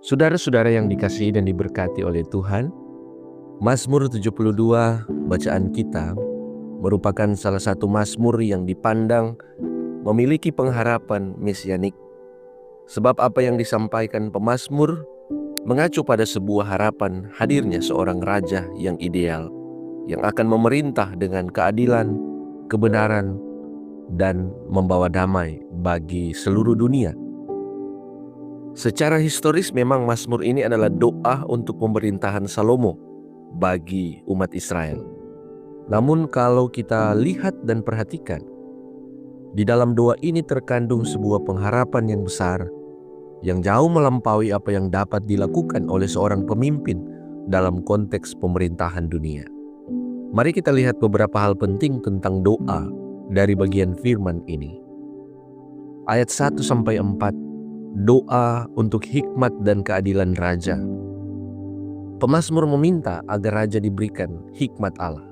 Saudara-saudara yang dikasihi dan diberkati oleh Tuhan, Mazmur 72 bacaan kita merupakan salah satu mazmur yang dipandang memiliki pengharapan mesianik. Sebab apa yang disampaikan pemazmur mengacu pada sebuah harapan hadirnya seorang raja yang ideal, yang akan memerintah dengan keadilan, kebenaran, dan membawa damai bagi seluruh dunia. Secara historis memang Mazmur ini adalah doa untuk pemerintahan Salomo bagi umat Israel. Namun kalau kita lihat dan perhatikan, di dalam doa ini terkandung sebuah pengharapan yang besar, yang jauh melampaui apa yang dapat dilakukan oleh seorang pemimpin dalam konteks pemerintahan dunia. Mari kita lihat beberapa hal penting tentang doa dari bagian firman ini. Ayat 1-4, doa untuk hikmat dan keadilan raja. Pemazmur meminta agar raja diberikan hikmat Allah.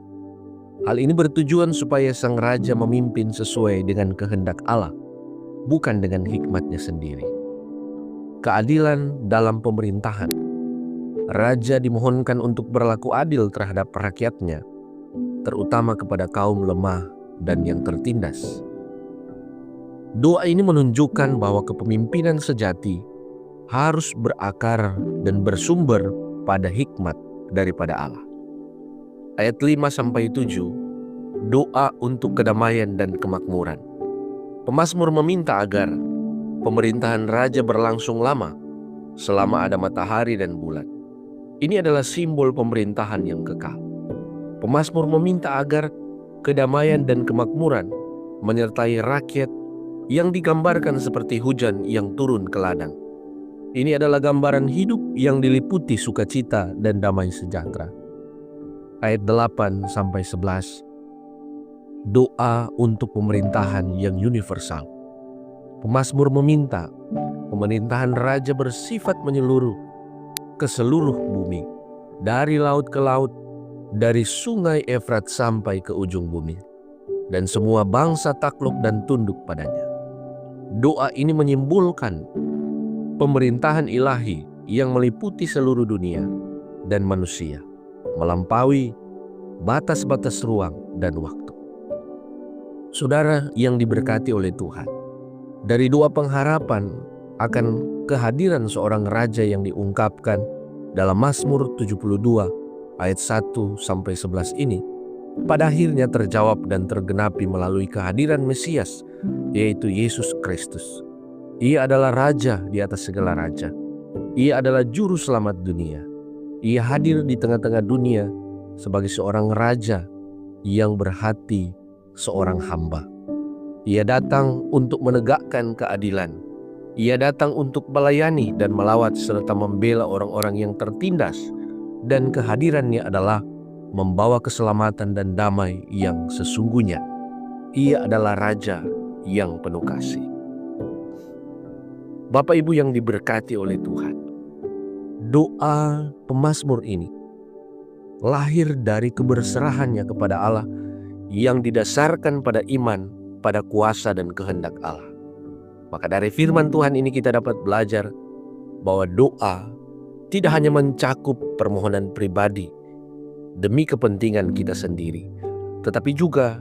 Hal ini bertujuan supaya sang raja memimpin sesuai dengan kehendak Allah, bukan dengan hikmatnya sendiri. Keadilan dalam pemerintahan. Raja dimohonkan untuk berlaku adil terhadap rakyatnya, terutama kepada kaum lemah dan yang tertindas. Doa ini menunjukkan bahwa kepemimpinan sejati harus berakar dan bersumber pada hikmat daripada Allah. Ayat 5-7, doa untuk kedamaian dan kemakmuran. Pemazmur meminta agar pemerintahan raja berlangsung lama, selama ada matahari dan bulan. Ini adalah simbol pemerintahan yang kekal. Pemazmur meminta agar kedamaian dan kemakmuran menyertai rakyat yang digambarkan seperti hujan yang turun ke ladang. Ini adalah gambaran hidup yang diliputi sukacita dan damai sejahtera. Ayat 8-11, doa untuk pemerintahan yang universal. Pemazmur meminta pemerintahan raja bersifat menyeluruh ke seluruh bumi, dari laut ke laut, dari sungai Efrat sampai ke ujung bumi, dan semua bangsa takluk dan tunduk padanya. Doa ini menyimbolkan pemerintahan ilahi yang meliputi seluruh dunia dan manusia, melampaui batas-batas ruang dan waktu. Saudara yang diberkati oleh Tuhan, dari doa pengharapan akan kehadiran seorang raja yang diungkapkan dalam Mazmur 72 ayat 1-11 ini, pada akhirnya terjawab dan tergenapi melalui kehadiran Mesias, yaitu Yesus Kristus. Ia adalah Raja di atas segala raja. Ia adalah Juru Selamat dunia. Ia hadir di tengah-tengah dunia sebagai seorang Raja yang berhati seorang hamba. Ia datang untuk menegakkan keadilan. Ia datang untuk melayani dan melawat serta membela orang-orang yang tertindas. Dan kehadirannya adalah membawa keselamatan dan damai yang sesungguhnya. Ia adalah Raja yang penuh kasih. Bapak Ibu yang diberkati oleh Tuhan, doa pemazmur ini lahir dari keberserahannya kepada Allah yang didasarkan pada iman pada kuasa dan kehendak Allah. Maka dari firman Tuhan ini kita dapat belajar bahwa doa tidak hanya mencakup permohonan pribadi demi kepentingan kita sendiri, tetapi juga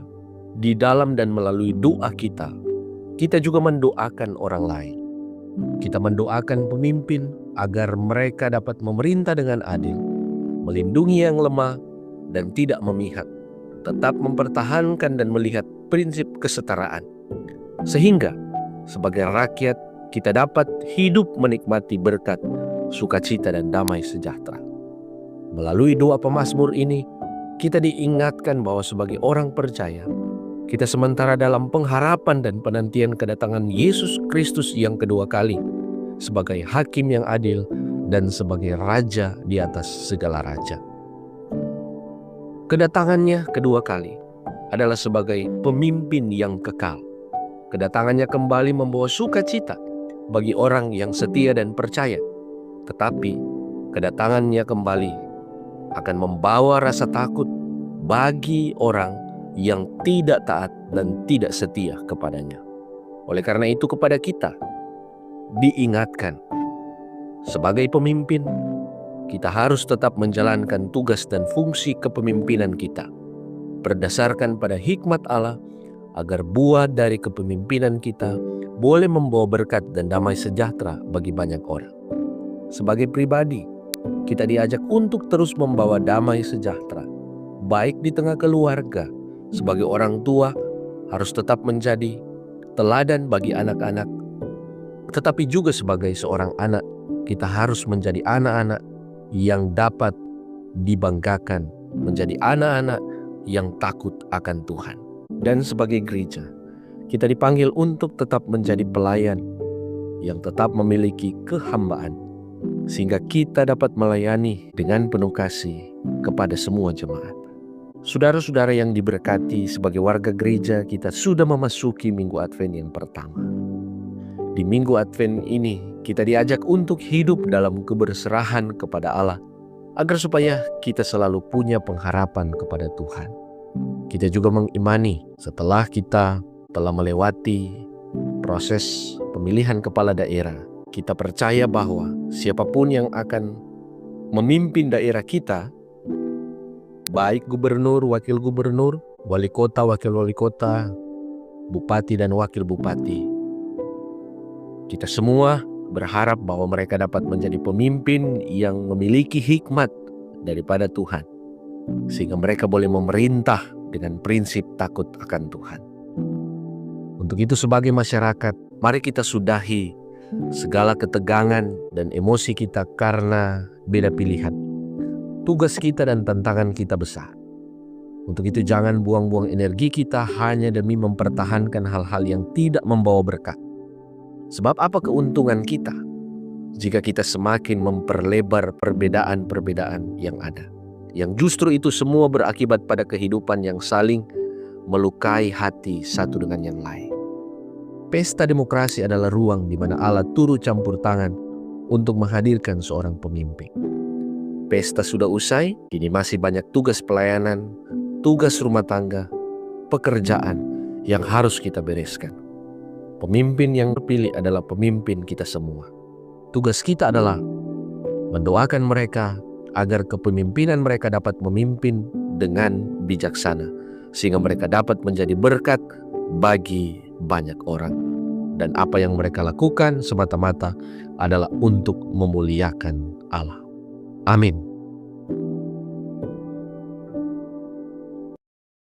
di dalam dan melalui doa kita juga mendoakan orang lain. Kita mendoakan pemimpin agar mereka dapat memerintah dengan adil, melindungi yang lemah dan tidak memihak, tetap mempertahankan dan melihat prinsip kesetaraan, sehingga sebagai rakyat kita dapat hidup menikmati berkat, sukacita dan damai sejahtera. Melalui doa pemazmur ini, kita diingatkan bahwa sebagai orang percaya, kita sementara dalam pengharapan dan penantian kedatangan Yesus Kristus yang kedua kali, sebagai hakim yang adil dan sebagai Raja di atas segala raja. Kedatangannya kedua kali adalah sebagai pemimpin yang kekal. Kedatangannya kembali membawa sukacita bagi orang yang setia dan percaya. Tetapi kedatangannya kembali akan membawa rasa takut bagi orang yang tidak taat dan tidak setia kepadanya. Oleh karena itu kepada kita diingatkan, Sebagai pemimpin, kita harus tetap menjalankan tugas dan fungsi kepemimpinan kita berdasarkan pada hikmat Allah, agar buah dari kepemimpinan kita boleh membawa berkat dan damai sejahtera bagi banyak orang. Sebagai pribadi, kita diajak untuk terus membawa damai sejahtera, baik di tengah keluarga. Sebagai orang tua, harus tetap menjadi teladan bagi anak-anak, tetapi juga sebagai seorang anak, kita harus menjadi anak-anak yang dapat dibanggakan, menjadi anak-anak yang takut akan Tuhan. Dan sebagai gereja, kita dipanggil untuk tetap menjadi pelayan yang tetap memiliki kehambaan, sehingga kita dapat melayani dengan penuh kasih kepada semua jemaat. Saudara-saudara yang diberkati, sebagai warga gereja, kita sudah memasuki Minggu Advent yang pertama. Di Minggu Advent ini, kita diajak untuk hidup dalam keberserahan kepada Allah, agar supaya kita selalu punya pengharapan kepada Tuhan. Kita juga mengimani setelah kita telah melewati proses pemilihan kepala daerah, kita percaya bahwa siapapun yang akan memimpin daerah kita, baik gubernur, wakil gubernur, wali kota, wakil wali kota, bupati dan wakil bupati, kita semua berharap bahwa mereka dapat menjadi pemimpin yang memiliki hikmat daripada Tuhan, sehingga mereka boleh memerintah dengan prinsip takut akan Tuhan. Untuk itu, sebagai masyarakat, mari kita sudahi segala ketegangan dan emosi kita karena beda pilihan. Tugas kita dan tantangan kita besar. Untuk itu, jangan buang-buang energi kita hanya demi mempertahankan hal-hal yang tidak membawa berkat. Sebab apa keuntungan kita jika kita semakin memperlebar perbedaan-perbedaan yang ada, yang justru itu semua berakibat pada kehidupan yang saling melukai hati satu dengan yang lain. Pesta demokrasi adalah ruang di mana Allah turut campur tangan untuk menghadirkan seorang pemimpin. Pesta sudah usai, kini masih banyak tugas pelayanan, tugas rumah tangga, pekerjaan yang harus kita bereskan. Pemimpin yang terpilih adalah pemimpin kita semua. Tugas kita adalah mendoakan mereka agar kepemimpinan mereka dapat memimpin dengan bijaksana, sehingga mereka dapat menjadi berkat bagi banyak orang. Dan apa yang mereka lakukan semata-mata adalah untuk memuliakan Allah. Amin.